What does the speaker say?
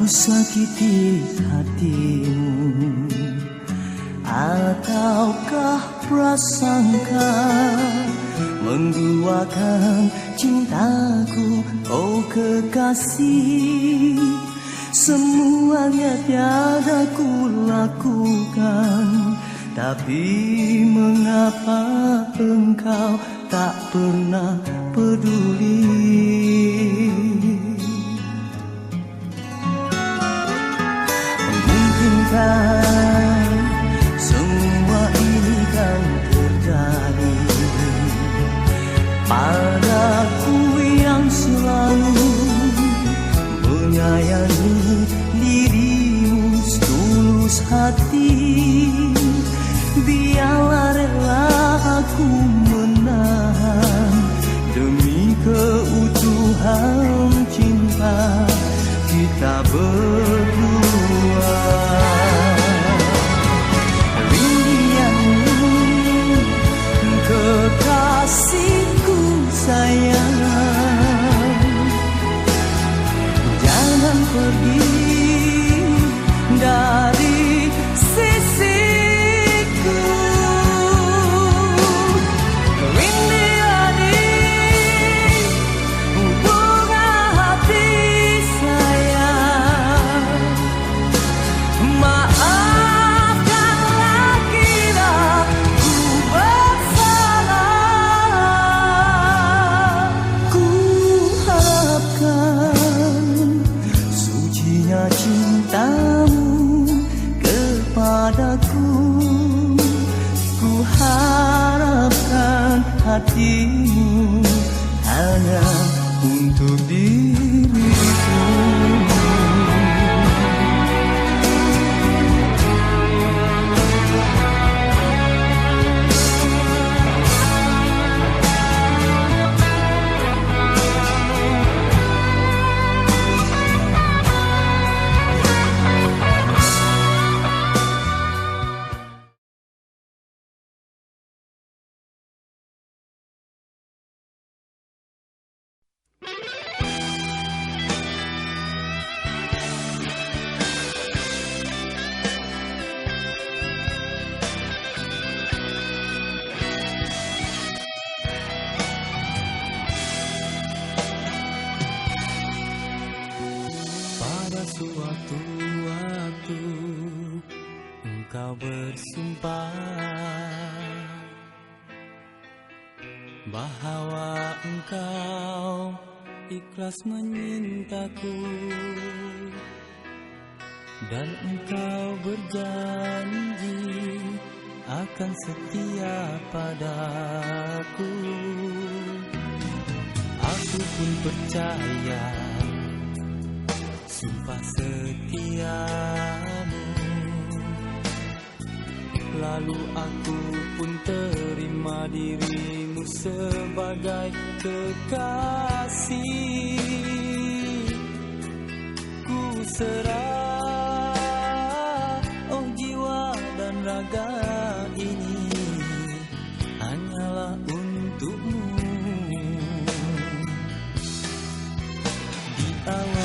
Aku sakiti hatimu, ataukah prasangka menduakan cintaku, oh kekasih. Semuanya tiada ku lakukan, tapi mengapa engkau tak pernah peduli? Mungkinkah semua ini kan terjadi padaku yang selalu menyayangi dirimu setulus hati. Biarlah rela aku menahan demi keutuhan cinta kita berdua. Rindianmu kekasihku sayang, jangan pergi dari sisiku. Rindiani bunga hati sayang, maafkanlah kira ku bersalah. Ku harapkan sucinya cintamu kepadaku, ku harapkan hatimu hanya untuk diriku. Suatu waktu engkau bersumpah bahwa engkau ikhlas menyintaku, dan engkau berjanji akan setia padaku. Aku pun percaya sumpah setiamu, lalu aku pun terima dirimu sebagai kekasih. Ku serah, oh jiwa dan raga ini hanyalah untukmu. Di awal